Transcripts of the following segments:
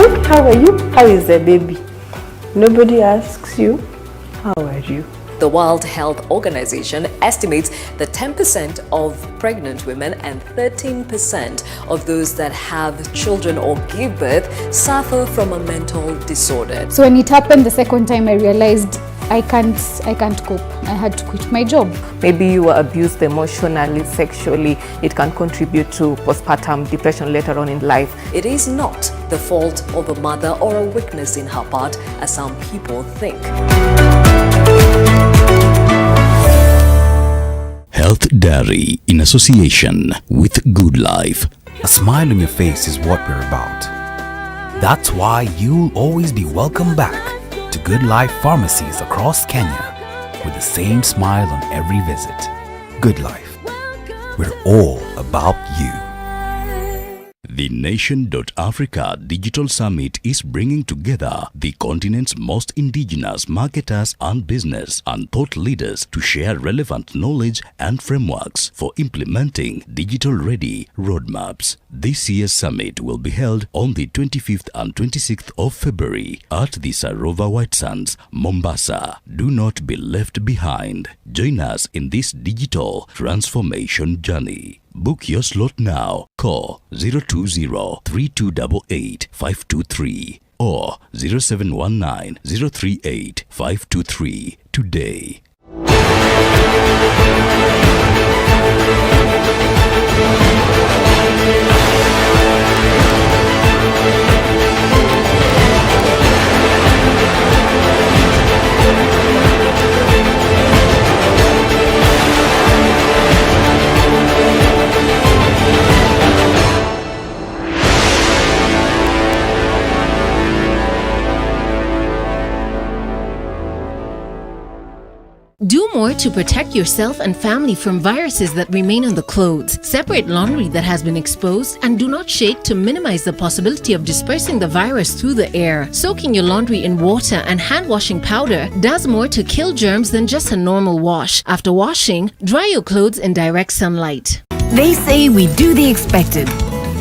Hi, how are you? How is the baby? Nobody asks you, how are you? The World Health Organization estimates that 10% of pregnant women and 13% of those that have children or give birth suffer from a mental disorder. So when it happened the second time, I realized I can't cope. I had to quit my job. Maybe you were abused emotionally, sexually. It can contribute to postpartum depression later on in life. It is not the fault of a mother or a weakness in her part, as some people think. Health Diary in association with Good Life. A smile on your face is what we're about. That's why you'll always be welcome back to Good Life pharmacies across Kenya with the same smile on every visit. Good Life. We're all about you. The Nation.Africa Digital Summit is bringing together the continent's most indigenous marketers and business and thought leaders to share relevant knowledge and frameworks for implementing digital-ready roadmaps. This year's summit will be held on the 25th and 26th of February at the Sarova White Sands, Mombasa. Do not be left behind. Join us in this digital transformation journey. Book your slot now. Call 020-3288-523 or 0719-038-523 today. Do more to protect yourself and family from viruses that remain on the clothes. Separate laundry that has been exposed and do not shake to minimize the possibility of dispersing the virus through the air. Soaking your laundry in water and hand washing powder does more to kill germs than just a normal wash. After washing, dry your clothes in direct sunlight. They say we do the expected.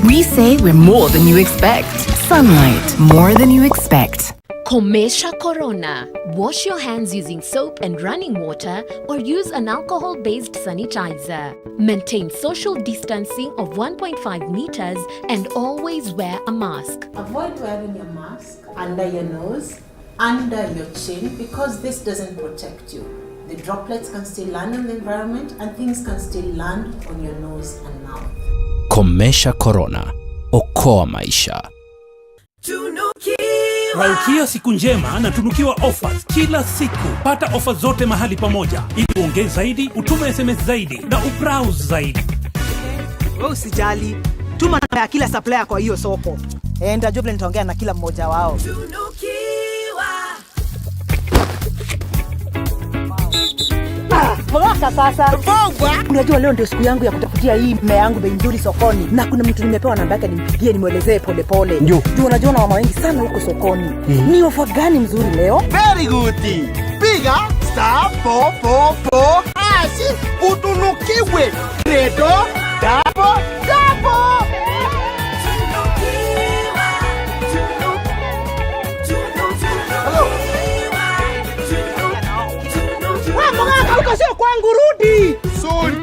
We say we're more than you expect. Sunlight, more than you expect. Komesha Corona. Wash your hands using soap and running water or use an alcohol-based sanitizer. Maintain social distancing of 1.5 meters and always wear a mask. Avoid wearing your mask under your nose, under your chin, because this doesn't protect you. The droplets can still land in the environment and things can still land on your nose and mouth. Komesha Corona. Okoa maisha. Raukia siku njema na tunukiwa offers kila siku. Pata offers zote mahali pamoja ili uongeze zaidi, utume SMS zaidi na ubrowse zaidi. Wewe usijali, tuma namba ya kila supplier kwa hiyo soko. Enda job nitaongea na kila mmoja wao. Mwaka sasa. Unajua leo ndio siku yangu ya kutafutia hii mmea yangu bei nzuri sokoni. Na kuna mtu nimepewa namba yake nimpigie nimuelezee pole pole. Juu unajua na mama wengi sana huko sokoni. Ni ofa gani mzuri leo? Very good. Piga *444# utunukiwe. Credo double. Sio kwangu, rudi. Sorry.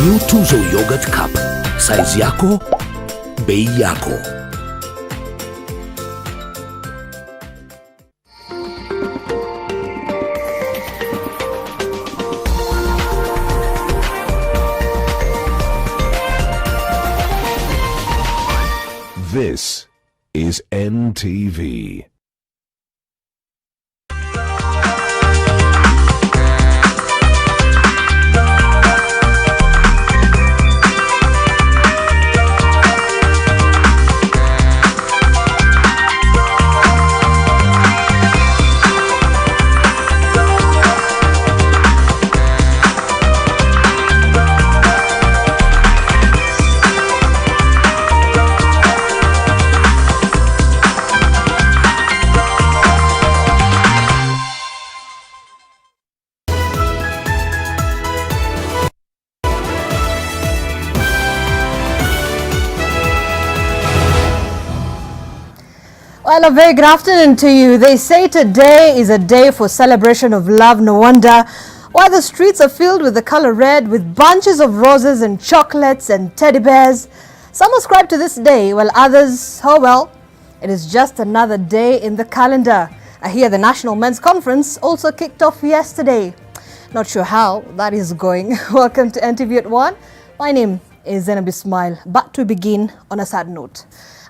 New Tuzo Yogurt Cup. Size yako, bei yako. This is NTV. Well, a very good afternoon to you. They say today is a day for celebration of love. No wonder why the streets are filled with the color red, with bunches of roses and chocolates and teddy bears. Some ascribe to this day, while others, oh well, it is just another day in the calendar. I hear the National Men's Conference also kicked off yesterday. Not sure how that is going. Welcome to NTV at 1. My name is Zainab Ismail. But to begin on a sad note.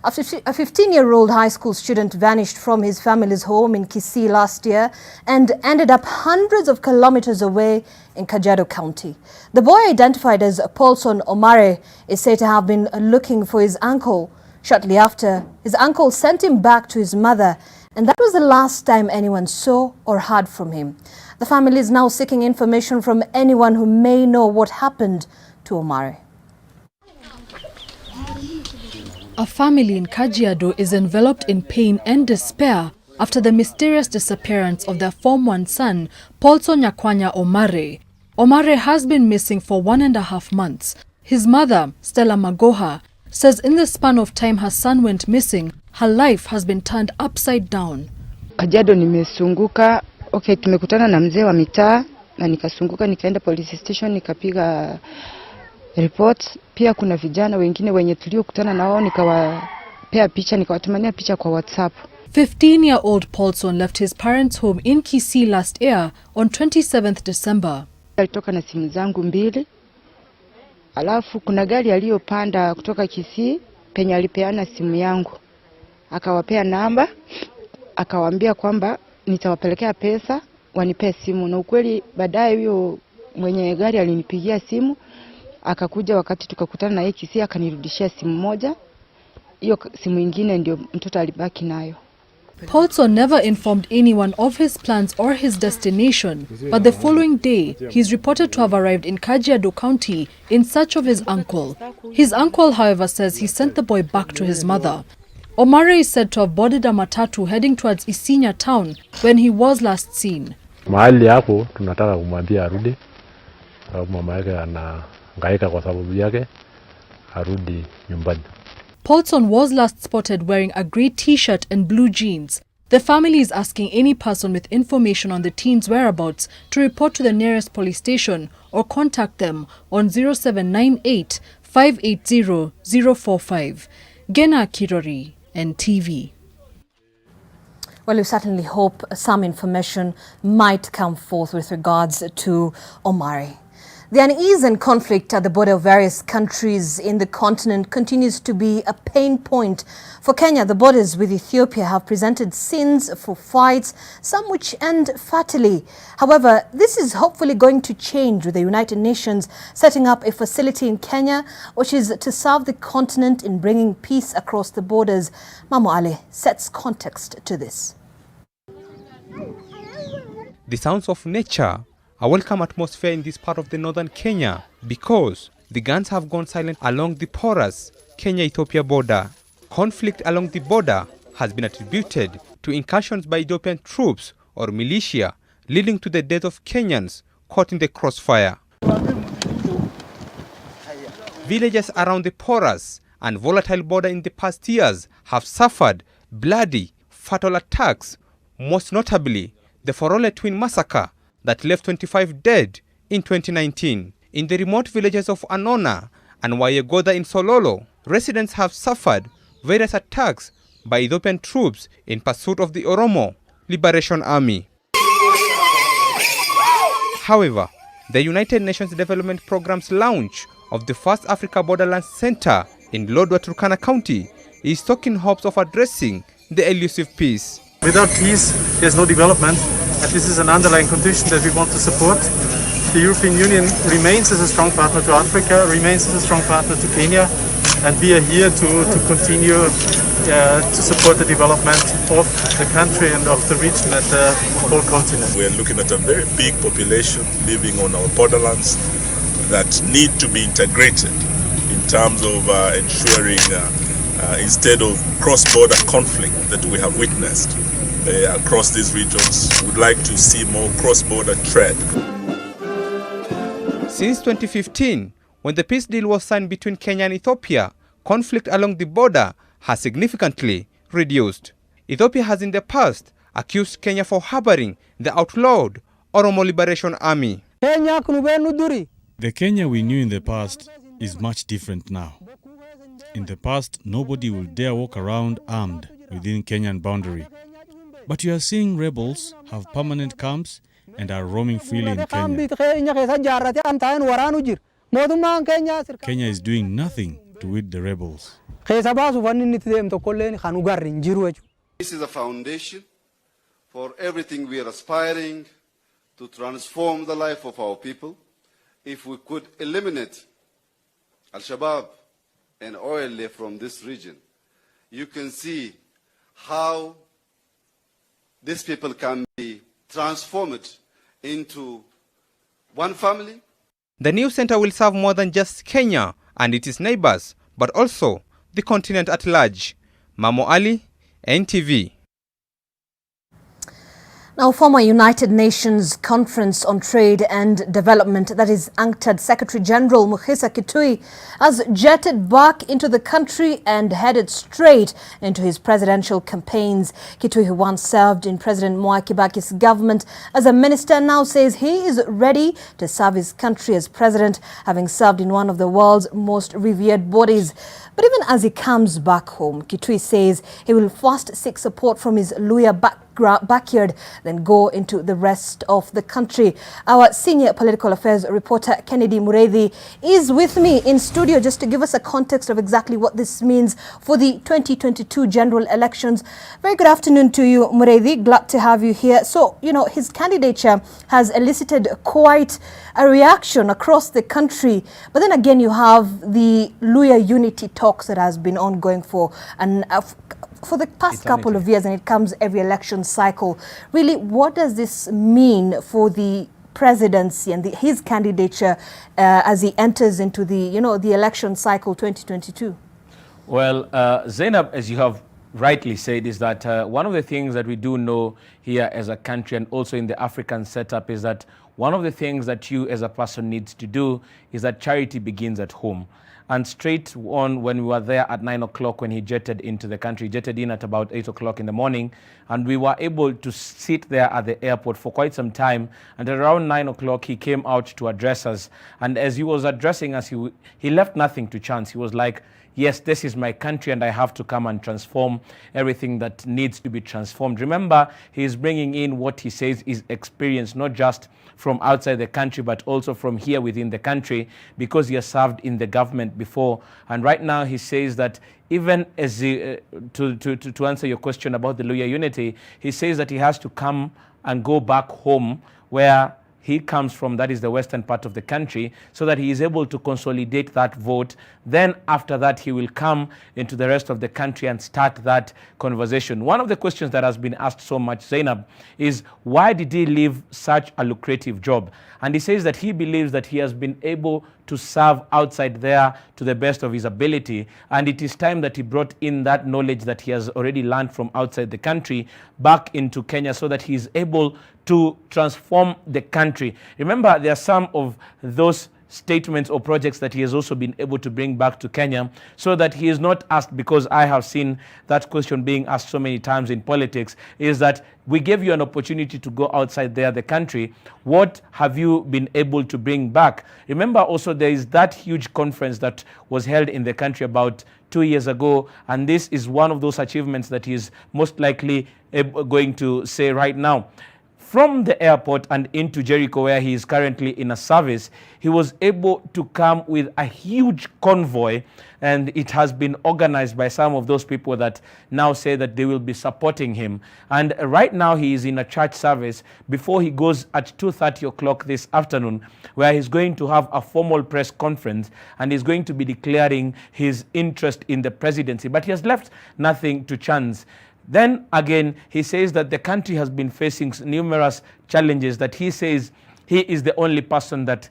A 15-year-old high school student vanished from his family's home in Kisii last year and ended up hundreds of kilometers away in Kajiado County. The boy, identified as Paulson Omare, is said to have been looking for his uncle. Shortly after, his uncle sent him back to his mother, and that was the last time anyone saw or heard from him. The family is now seeking information from anyone who may know what happened to Omare. A family in Kajiado is enveloped in pain and despair after the mysterious disappearance of their Form 1 son, Paulson Nyakwanya Omare. Omare has been missing for 1.5 months. His mother, Stella Magoha, says in the span of time her son went missing, her life has been turned upside down. Kajiado nimesunguka, tumekutana na mzee wa mitaa na nikasunguka nikaenda police station nikapiga report. Pia kuna vijana wengine wenye tuliokutana nao nikawapea picha, nikawatumania picha kwa WhatsApp. 15-year-old Paulson left his parents' home in Kisii last year on 27th December. Alitoka na simu zangu 2. Alafu kuna gari aliyopanda kutoka Kisii penye alipeana simu yangu. Akawapea namba, akawaambia kwamba nitawapelekea pesa, wanipee simu. Na ukweli baadaye huyo mwenye gari alinipigia simu. Akakuja wakati tukakutana na yeye Kisii akanirudishia simu moja. Hiyo simu nyingine ndio mtoto alibaki nayo. Paulson never informed anyone of his plans or his destination, but the following day, he is reported to have arrived in Kajiado County in search of his uncle. His uncle, however, says he sent the boy back to his mother. Omare is said to have boarded a matatu heading towards Isinya town when he was last seen. Mahali hapo tunataka kumwambia arudi. Mama yake anahangaika kwa sababu yake, arudi nyumbani. Paulson was last spotted wearing a grey t-shirt and blue jeans. The family is asking any person with information on the teen's whereabouts to report to the nearest police station or contact them on 0798 580 045. Gena Kirori, NTV. Well, we certainly hope some information might come forth with regards to Omare. The unease and conflict at the border of various countries in the continent continues to be a pain point. For Kenya, the borders with Ethiopia have presented scenes for fights, some which end fatally. However, this is hopefully going to change with the United Nations setting up a facility in Kenya, which is to serve the continent in bringing peace across the borders. Mamo Ale sets context to this. The sounds of nature, a welcome atmosphere in this part of the northern Kenya because the guns have gone silent along the porous Kenya-Ethiopia border. Conflict along the border has been attributed to incursions by Ethiopian troops or militia, leading to the death of Kenyans caught in the crossfire. Villages around the porous and volatile border in the past years have suffered bloody, fatal attacks, most notably the Forole twin massacre that left 25 dead in 2019. In the remote villages of Anona and Wayegoda in Sololo, residents have suffered various attacks by Ethiopian troops in pursuit of the Oromo Liberation Army. However, the United Nations Development Programme's launch of the first Africa Borderlands Center in Lodwar, Turkana County is stoking hopes of addressing the elusive peace. Without peace, there's no development. And this is an underlying condition that we want to support. The European Union remains as a strong partner to Africa, remains as a strong partner to Kenya, and we are here to continue to support the development of the country and of the region and the whole continent. We are looking at a very big population living on our borderlands that need to be integrated in terms of ensuring instead of cross-border conflict that we have witnessed across these regions, would like to see more cross-border trade. Since 2015, when the peace deal was signed between Kenya and Ethiopia, conflict along the border has significantly reduced. Ethiopia has in the past accused Kenya for harboring the outlawed Oromo Liberation Army. The Kenya we knew in the past is much different now. In the past, nobody will dare walk around armed within Kenyan boundary. But you are seeing rebels have permanent camps and are roaming freely in Kenya. Kenya is doing nothing to weed the rebels. This is a foundation for everything we are aspiring to transform the life of our people. If we could eliminate Al-Shabaab and oil from this region, you can see how these people can be transformed into one family. The new center will serve more than just Kenya and its neighbors, but also the continent at large. Mamo Ali, NTV. Now, former United Nations Conference on Trade and Development, that is UNCTAD Secretary General Mukhisa Kitui, has jetted back into the country and headed straight into his presidential campaigns. Kitui, who once served in President Mwai Kibaki's government as a minister, now says he is ready to serve his country as president, having served in one of the world's most revered bodies. But even as he comes back home, Kitui says he will first seek support from his Luhya backyard, then go into the rest of the country. Our senior political affairs reporter Kennedy Mureithi is with me in studio just to give us a context of exactly what this means for the 2022 general elections. Very good afternoon to you, Mureithi. Glad to have you here. So, you know, his candidature has elicited quite a reaction across the country. But then again, you have the Luhya unity talks that has been ongoing for the past couple of years, and it comes every election cycle. Really, what does this mean for the presidency and his candidature as he enters into the election cycle 2022? Well, Zainab, as you have rightly said, is that one of the things that we do know here as a country and also in the African setup is that one of the things that you as a person needs to do is that charity begins at home. And straight on, when we were there at 9 o'clock, when he jetted into the country, jetted in at about 8 o'clock in the morning, and we were able to sit there at the airport for quite some time. And around 9 o'clock, he came out to address us. And as he was addressing us, he left nothing to chance. He was like, yes, this is my country and I have to come and transform everything that needs to be transformed. Remember, he is bringing in what he says is experience, not just from outside the country, but also from here within the country, because he has served in the government before. And right now he says that even as to answer your question about the Luhya unity, he says that he has to come and go back home where he comes from, that is the western part of the country, so that he is able to consolidate that vote. Then after that, he will come into the rest of the country and start that conversation. One of the questions that has been asked so much, Zainab, is why did he leave such a lucrative job? And he says that he believes that he has been able to serve outside there to the best of his ability. And it is time that he brought in that knowledge that he has already learned from outside the country back into Kenya so that he is able to transform the country. Remember, there are some of those statements or projects that he has also been able to bring back to Kenya so that he is not asked, because I have seen that question being asked so many times in politics, is that we gave you an opportunity to go outside there, the country. What have you been able to bring back? Remember also there is that huge conference that was held in the country about 2 years ago, and this is one of those achievements that he is most likely going to say right now. From the airport and into Jericho, where he is currently in a service, he was able to come with a huge convoy, and it has been organized by some of those people that now say that they will be supporting him. And right now he is in a church service before he goes at 2:30 o'clock this afternoon, where he's going to have a formal press conference and he's going to be declaring his interest in the presidency. But he has left nothing to chance. Then again, he says that the country has been facing numerous challenges, that he says he is the only person that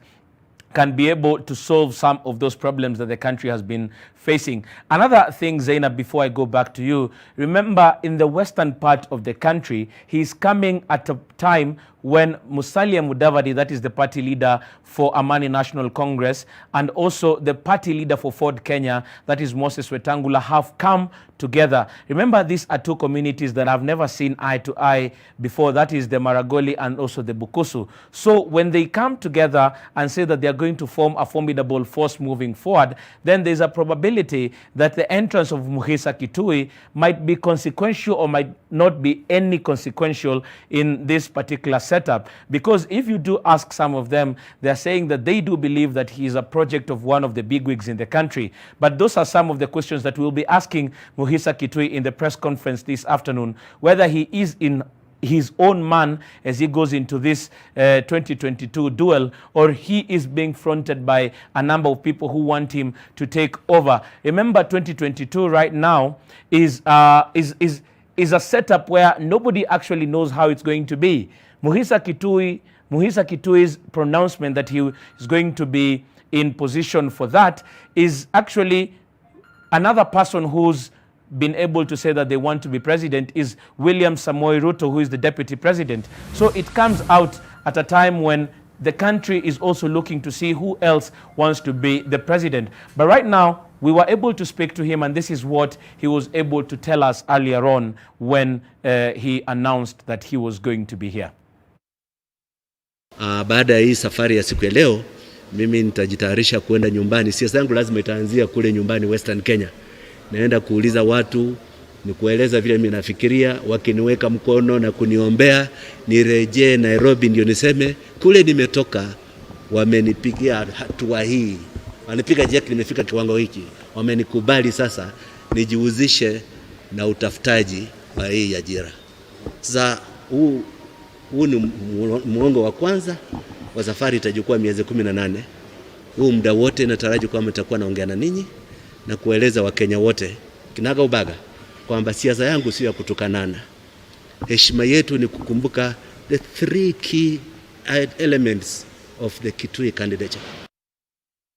can be able to solve some of those problems that the country has been facing. Another thing, Zainab, before I go back to you, remember in the western part of the country, he's coming at a time when Musalia Mudavadi, that is the party leader for Amani National Congress, and also the party leader for Ford Kenya, that is Moses Wetangula, have come together. Remember, these are two communities that have never seen eye to eye before. That is the Maragoli and also the Bukusu. So when they come together and say that they are going to form a formidable force moving forward, then there's a probability that the entrance of Muhisa Kitui might be consequential or might not be any consequential in this particular setup. Because if you do ask some of them, they're saying that they do believe that he is a project of one of the bigwigs in the country. But those are some of the questions that we'll be asking Muhisa Kitui in the press conference this afternoon, whether he is in his own man as he goes into this 2022 duel, or he is being fronted by a number of people who want him to take over. Remember, 2022 right now is a setup where nobody actually knows how it's going to be. Muhisa Kitui's pronouncement that he is going to be in position for that is actually another person who's been able to say that they want to be president is William Samoei Ruto, who is the deputy president. So it comes out at a time when the country is also looking to see who else wants to be the president. But right now, we were able to speak to him, and this is what he was able to tell us earlier on when he announced that he was going to be here. Baada ya hii safari ya siku ya leo, mimi nitajitayarisha kuenda nyumbani. Siasa yangu lazima itaanzia kule nyumbani Western Kenya. Naenda kuuliza watu, ni kueleza vile mimi nafikiria, wakiniweka mkono na kuniombea nirejee Nairobi ndio niseme kule nimetoka, wamenipigia hatua hii. Wanipiga jeki, nimefika kiwango hiki. Wamenikubali sasa nijihusishe na utafutaji wa hii ajira. Sasa huu ni muongo wa kwanza wa safari, itajukua miezi 18. Huu muda wote nataraji kwamba nitakuwa naongea na ninyi na kueleza Wakenya wote kinaga ubaga kwamba siasa yangu sio ya kutukanana. Heshima yetu ni kukumbuka the 3 key elements of the Kitui candidature.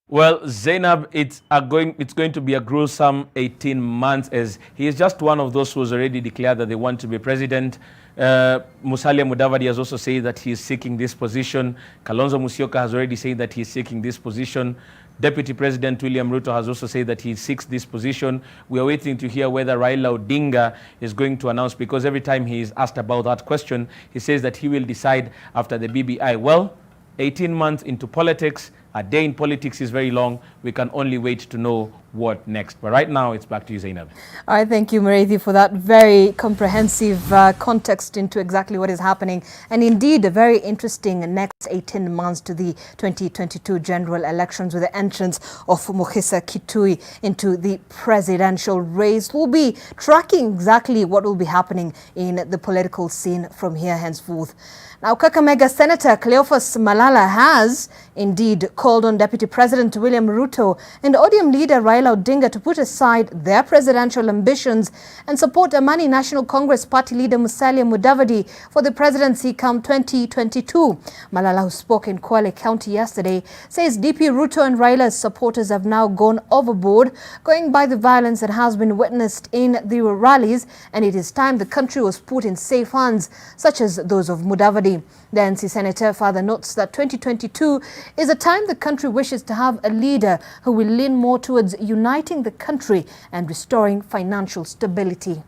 Well, Zainab, it's going to be a gruesome 18 months, as he is just one of those who has already declared that they want to be president. Musalia Mudavadi has also said that he is seeking this position. Kalonzo Musyoka has already said that he is seeking this position. Deputy President William Ruto has also said that he seeks this position. We are waiting to hear whether Raila Odinga is going to announce, because every time he is asked about that question, he says that he will decide after the BBI. Well, 18 months into politics, a day in politics is very long. We can only wait to know what next. But right now, it's back to you, Zainab. All right, thank you, Mureithi, for that very comprehensive context into exactly what is happening. And indeed, a very interesting next 18 months to the 2022 general elections, with the entrance of Muhisa Kitui into the presidential race. We'll be tracking exactly what will be happening in the political scene from here henceforth. Now, Kakamega Senator Cleophas Malala has indeed called on Deputy President William Ruto and ODM leader Raila Odinga to put aside their presidential ambitions and support Amani National Congress party leader Musalia Mudavadi for the presidency come 2022. Malala, who spoke in Kwale County yesterday, says DP Ruto and Raila's supporters have now gone overboard, going by the violence that has been witnessed in the rallies, and it is time the country was put in safe hands, such as those of Mudavadi. The NC Senator further notes that 2022 is a time the country wishes to have a leader who will lean more towards uniting the country and restoring financial stability.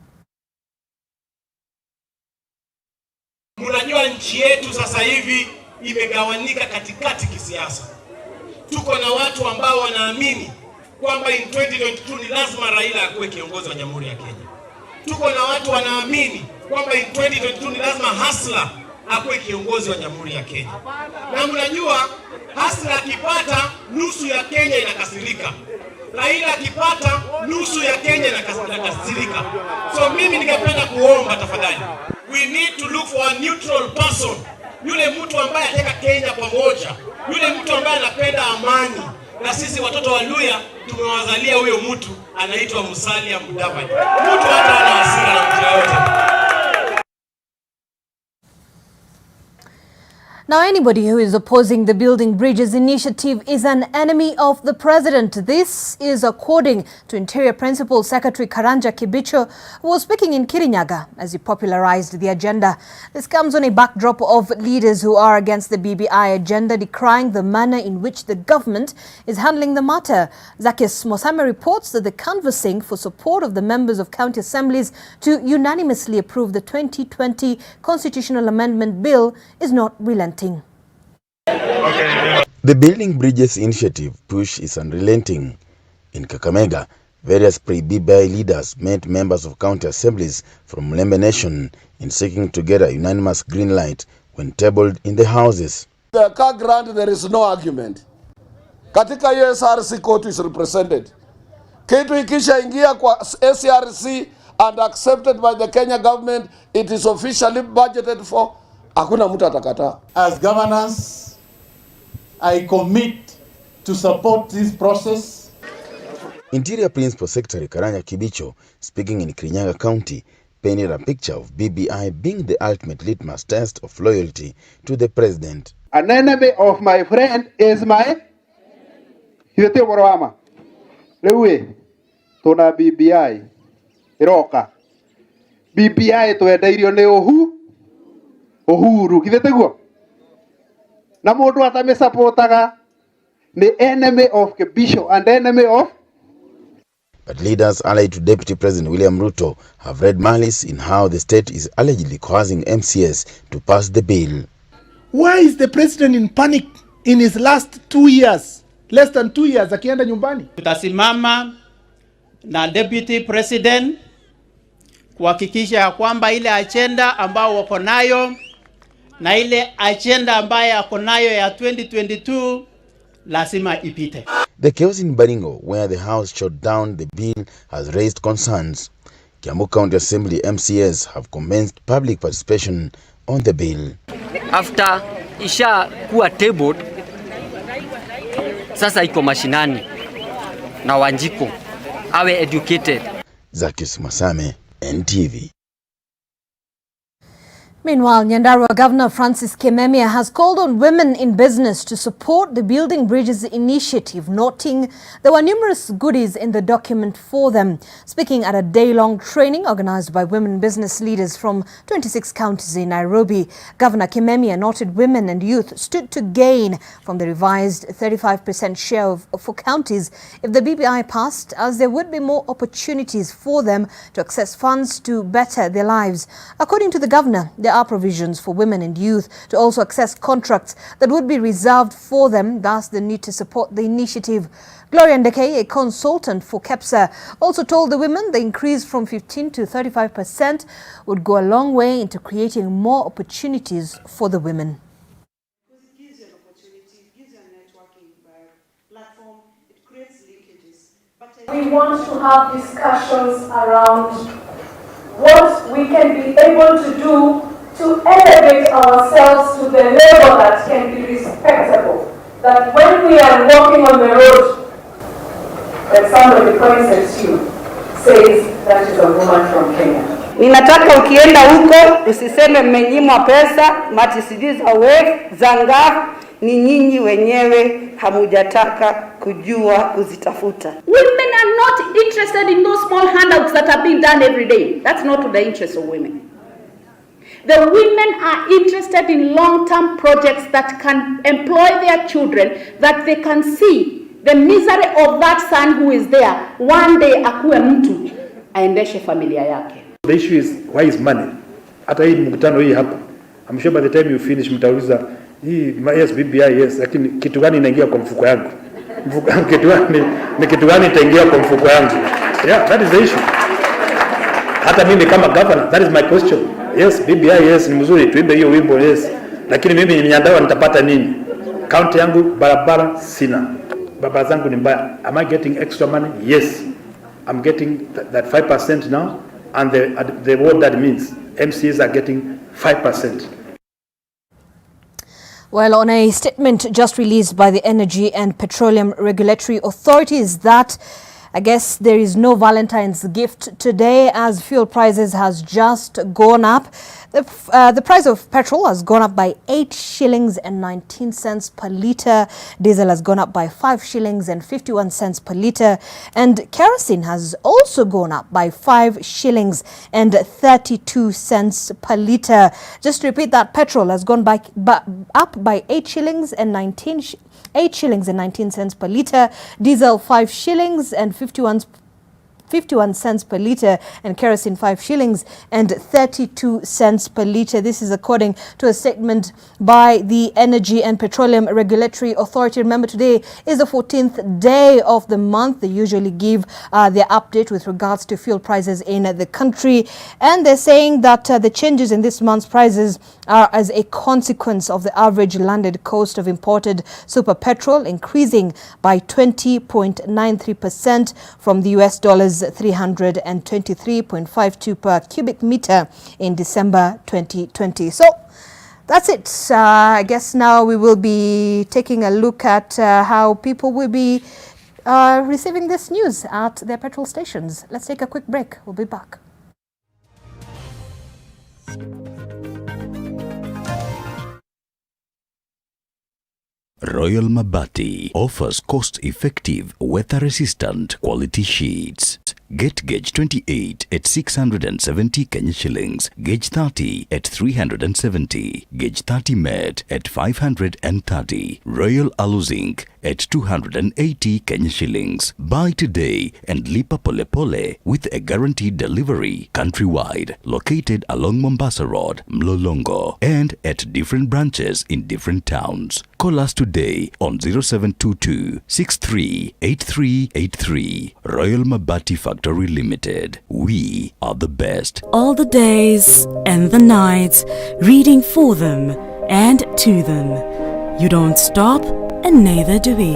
Unajua nchi yetu sasa hivi imegawanyika katikati kisiasa. Tuko na watu ambao wanaamini kwamba in 2022 ni lazima Raila akuwe kiongozi wa Jamhuri ya Kenya. Tuko na watu wanaamini kwamba in 2022 ni lazima Hasla akuwe kiongozi wa Jamhuri ya Kenya. Na mnajua Hasla akipata nusu ya Kenya inakasirika. Raila akipata nusu ya Kenya inakasirika. So mimi ningependa kuomba tafadhali, we need to look for a neutral person. Yule mtu ambaye anataka Kenya pamoja. Yule mtu ambaye anapenda amani. Na sisi watoto wa Luya tumewazalia huyo mtu anaitwa Musalia Mudavadi. Mtu hata ana hasira na mtu yote. Now, anybody who is opposing the Building Bridges initiative is an enemy of the president. This is according to Interior Principal Secretary Karanja Kibicho, who was speaking in Kirinyaga as he popularized the agenda. This comes on a backdrop of leaders who are against the BBI agenda decrying the manner in which the government is handling the matter. Zakis Mosame reports that the canvassing for support of the members of county assemblies to unanimously approve the 2020 constitutional amendment bill is not relenting. The Building Bridges initiative push is unrelenting. In Kakamega, various pre-BBI leaders met members of county assemblies from Lembe Nation in seeking to get a unanimous green light when tabled in the houses. The car grant, there is no argument. Katika SRC court is represented. Kitu ikisha ingia kwa SRC and accepted by the Kenya government, it is officially budgeted for. Hakuna mtu atakataa. As governors, I commit to support this process. Interior Principal Secretary Karanja Kibicho, speaking in Kirinyaga County, painted a picture of BBI being the ultimate litmus test of loyalty to the president. An enemy of my friend Ismail. Yote borwama. Lewe tuna BBI iroka. BBI twendeirio ni Uhuru kitheteguo na mundu atamisapotaga the enemy of Kibicho and enemy of. But leaders allied to Deputy President William Ruto have read malice in how the state is allegedly coercing MCS to pass the bill. Why is the president in panic in his last 2 years, less than 2 years, akienda nyumbani? Tutasimama na Deputy President kuhakikisha ya kwamba ile agenda ambao wako nayo na ile agenda ambayo yako nayo ya 2022 lazima ipite. The chaos in Baringo, where the House shot down the bill, has raised concerns. Kiambu County Assembly MCS have commenced public participation on the bill. After isha kuwa tabled, sasa iko mashinani na Wanjiko awe educated. Zakis Masame, NTV. Meanwhile, Nyandarua Governor Francis Kimemia has called on women in business to support the Building Bridges initiative, noting there were numerous goodies in the document for them. Speaking at a day-long training organized by women business leaders from 26 counties in Nairobi, Governor Kimemia noted women and youth stood to gain from the revised 35% share for counties if the BBI passed, as there would be more opportunities for them to access funds to better their lives. According to the governor, there are provisions for women and youth to also access contracts that would be reserved for them, thus the need to support the initiative. Gloria Ndeke, a consultant for KEPSA, also told the women the increase from 15 to 35% would go a long way into creating more opportunities for the women. It gives you an opportunity, it gives you a networking platform, it creates linkages. But we want to have discussions around what we can be able to do to elevate ourselves to the level that can be respectable. That when we are walking on the road, that somebody points at you, says that is a woman from Kenya. Ninataka ukienda huko usiseme mmenyimwa pesa, mati sijui za WEF, zanga, ni nyinyi wenyewe hamujataka kujua kuzitafuta. Women are not interested in those small handouts that are being done every day. That's not to the interest of women. The women are interested in long-term projects that can employ their children, that they can see the misery of that son who is there. One day akuwe mtu aendeshe familia yake. The issue is, why is money? Hata hii mkutano hii hapa, I'm sure by the time you finish mtauliza hii yes BBI yes, lakini kitu gani inaingia kwa mfuko yangu? Mfuko yangu kitu gani itaingia kwa mfuko yangu? Yeah, that is the issue. Hata mimi kama governor, that is my question. Yes, BBI yes, ni mzuri tuimbe hiyo wimbo yes. Lakini mimi Nyandarua nitapata nini? County yangu barabara sina. Baba zangu ni mbaya. Am I getting extra money? Yes. I'm getting that 5% now, and the what that means, MCs are getting 5%. Well, on a statement just released by the Energy and Petroleum Regulatory Authorities that I guess there is no Valentine's gift today as fuel prices has just gone up. The price of petrol has gone up by 8 shillings and 19 cents per litre. Diesel has gone up by 5 shillings and 51 cents per litre. And kerosene has also gone up by 5 shillings and 32 cents per litre. Just to repeat that, petrol has gone up by 8 shillings and 19 cents per litre. Diesel 5 shillings and 51 cents per litre, and kerosene 5 shillings and 32 cents per litre. This is according to a statement by the Energy and Petroleum Regulatory Authority. Remember, today is the 14th day of the month. They usually give their update with regards to fuel prices in the country, and they're saying that the changes in this month's prices are as a consequence of the average landed cost of imported super petrol increasing by 20.93% from the US dollars 323.52 per cubic meter in December 2020. So that's it. I guess now we will be taking a look at how people will be receiving this news at their petrol stations. Let's take a quick break. We'll be back. Royal Mabati offers cost-effective, weather-resistant quality sheets. Get gauge 28 at 670 Kenya shillings, gauge 30 at 370, gauge 30 met at 530, Royal Aluzinc at 280 Kenya shillings. Buy today and lipa pole pole with a guaranteed delivery countrywide, located along Mombasa Road, Mlolongo, and at different branches in different towns. Call us today on 0722 638383. Royal Mabati Factory Limited. We are the best. All the days and the nights, reading for them and to them. You don't stop, and neither do we.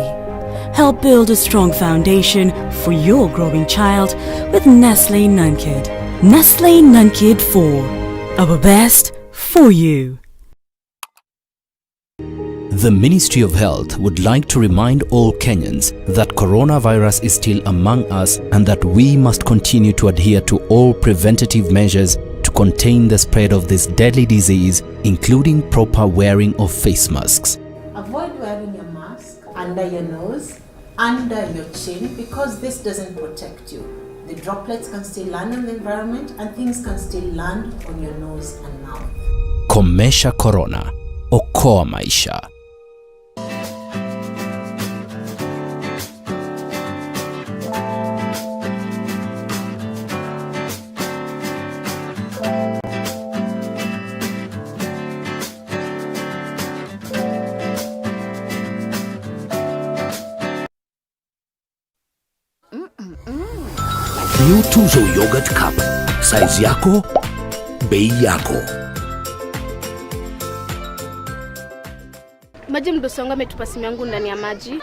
Help build a strong foundation for your growing child with Nestle Nunkid. Nestle Nunkid 4. Our best for you. The Ministry of Health would like to remind all Kenyans that coronavirus is still among us and that we must continue to adhere to all preventative measures to contain the spread of this deadly disease, including proper wearing of face masks. Avoid wearing your mask under your nose, under your chin, because this doesn't protect you. The droplets can still land in the environment and things can still land on your nose and mouth. Komesha Corona. Okoa maisha. New Tuzo Yogurt Cup. Size yako, bei yako. Maji mdosi wangu ametupa simu yangu ndani ya maji.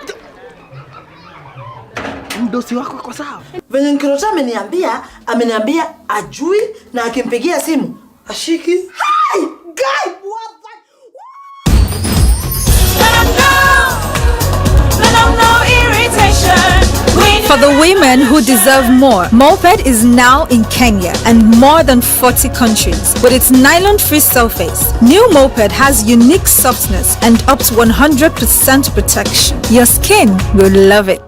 Mdosi wako kwa sawa. Venye Nkirota ameniambia ajui na akimpigia simu ashiki. Hi, guy, what the? For the women who deserve more, Moped is now in Kenya and more than 40 countries. With its nylon-free surface, new Moped has unique softness and up to 100% protection. Your skin will love it.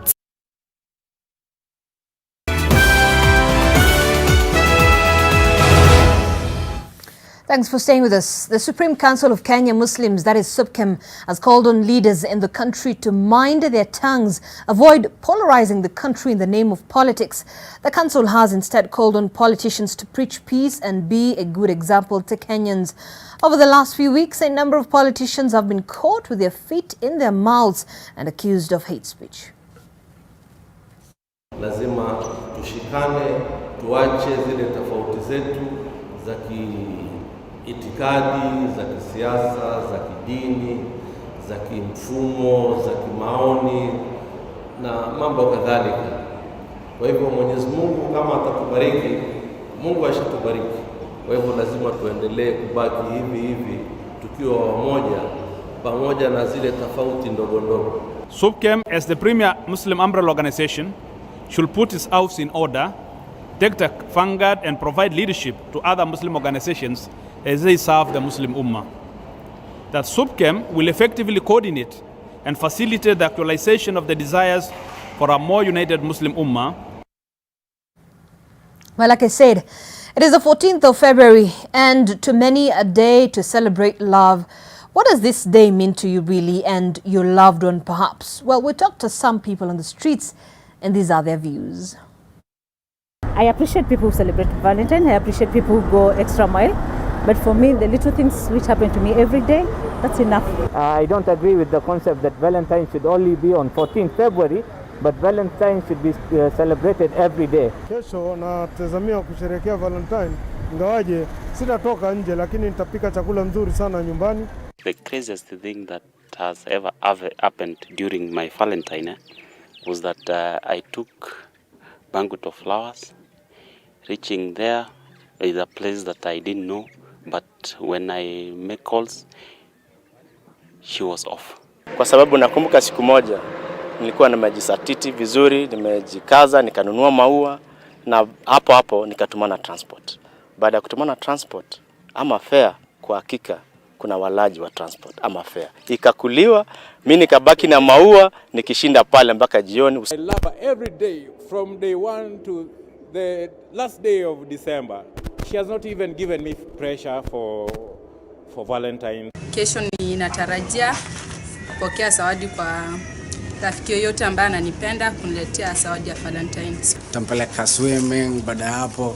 Thanks for staying with us. The Supreme Council of Kenya Muslims, that is SUPKEM, has called on leaders in the country to mind their tongues, avoid polarizing the country in the name of politics. The council has instead called on politicians to preach peace and be a good example to Kenyans. Over the last few weeks, a number of politicians have been caught with their feet in their mouths and accused of hate speech. Lazima tushikane, tuache zile tofauti zetu za itikadi, za kisiasa, za kidini, za kimfumo, za kimaoni na mambo kadhalika. Kwa hivyo Mwenyezi Mungu kama atatubariki, Mungu ashatubariki. Kwa hivyo lazima tuendelee kubaki hivi tukiwa pamoja na zile tofauti ndogo ndogo. SUPKEM, as the premier Muslim umbrella organization, should put its house in order, take the vanguard and provide leadership to other Muslim organizations as they serve the Muslim Ummah. That SUPKEM will effectively coordinate and facilitate the actualization of the desires for a more united Muslim Ummah. Well, like I said, it is the 14th of February, and to many a day to celebrate love. What does this day mean to you really and your loved one perhaps? Well, we talked to some people on the streets and these are their views. I appreciate people who celebrate Valentine. I appreciate people who go extra mile. But for me, the little things which happen to me every day, that's enough. I don't agree with the concept that Valentine should only be on 14th February, but Valentine should be celebrated every day. Kesho natazamia kusherehekea Valentine, ingawaje sitatoka nje, lakini nitapika chakula nzuri sana nyumbani. The craziest thing that has ever happened during my Valentine was that I took banquet of flowers. Reaching there is a place that I didn't know, but when I make calls, she was off. Kwa sababu nakumbuka siku moja nilikuwa nimejisatiti vizuri, nimejikaza, nikanunua maua na hapo nikatumana transport. Baada ya kutumana transport ama fare, kwa hakika kuna walaji wa transport ama fare ikakuliwa, mimi nikabaki na maua nikishinda pale mpaka jioni. I love her every day from day 1 to the last day of December. She has not even given me pressure for Valentine. Kesho ninatarajia kupokea zawadi kwa rafiki yoyote ambaye ananipenda kuniletea zawadi ya Valentines. Tampeleka swimming, baada ya hapo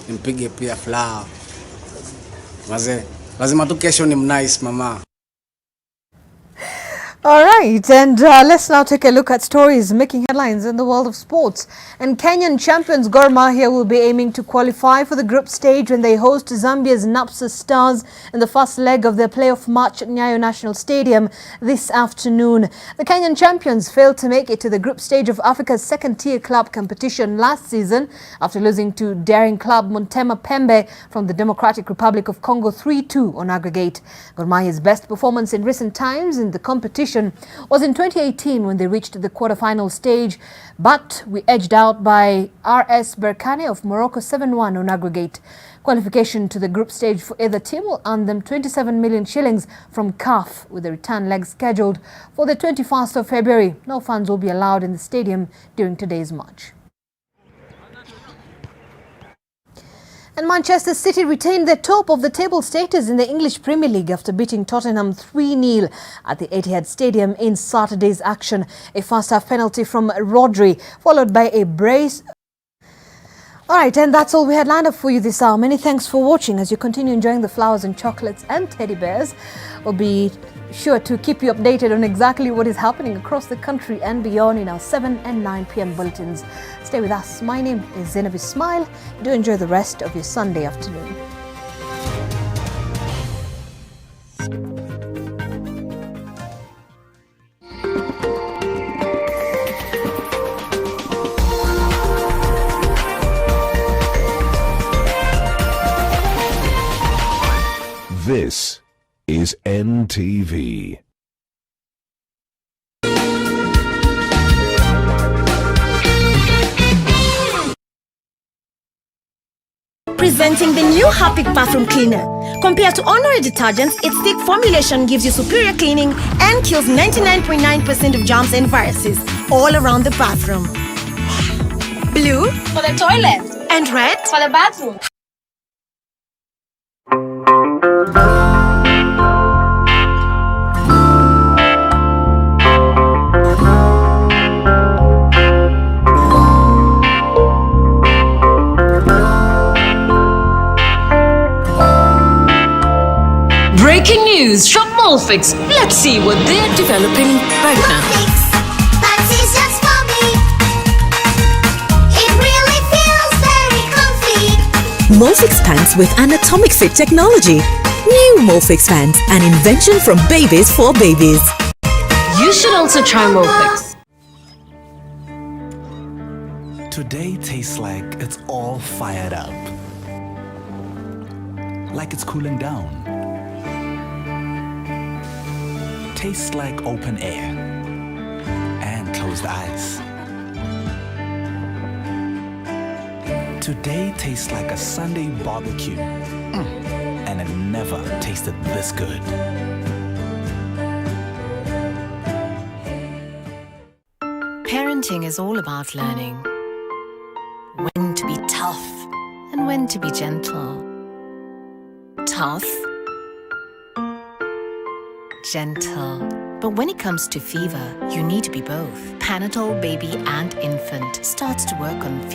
nimpige pia flower. Lazima tu kesho ni nice mama. All right, and let's now take a look at stories making headlines in the world of sports. And Kenyan champions Gor Mahia will be aiming to qualify for the group stage when they host Zambia's Napsa Stars in the first leg of their playoff match at Nyayo National Stadium this afternoon. The Kenyan champions failed to make it to the group stage of Africa's second-tier club competition last season after losing to daring club Montema Pembe from the Democratic Republic of Congo 3-2 on aggregate. Gor Mahia's best performance in recent times in the competition was in 2018 when they reached the quarter-final stage, but we edged out by RS Berkane of Morocco 7-1 on aggregate. Qualification to the group stage for either team will earn them 27 million shillings from CAF, with the return leg scheduled for the 21st of February. No fans will be allowed in the stadium during today's match. And Manchester City retained their top of the table status in the English Premier League after beating Tottenham 3-0 at the Etihad Stadium in Saturday's action. A first-half penalty from Rodri, followed by a brace. All right, and that's all we had lined up for you this hour. Many thanks for watching. As you continue enjoying the flowers and chocolates and teddy bears, we'll be sure to keep you updated on exactly what is happening across the country and beyond in our 7 and 9 p.m. bulletins. Stay with us. My name is Zainab Ismail. Do enjoy the rest of your Sunday afternoon. This is NTV. Presenting the new Harpic bathroom cleaner. Compared to ordinary detergents, its thick formulation gives you superior cleaning and kills 99.9% of germs and viruses all around the bathroom. Blue For the toilet. and red For the bathroom. Breaking news from Molfix. Let's see what they're developing right now. Molfix pants with anatomic fit technology. New Molfix pants, an invention from babies for babies. You should also try Molfix. Today tastes like it's all fired up. Like it's cooling down. Tastes like open air and closed eyes. Today tastes like a Sunday barbecue. And it never tasted this good. Parenting is all about learning when to be tough and when to be gentle. Tough, gentle. But when it comes to fever, you need to be both. Panadol Baby and Infant starts to work on fever.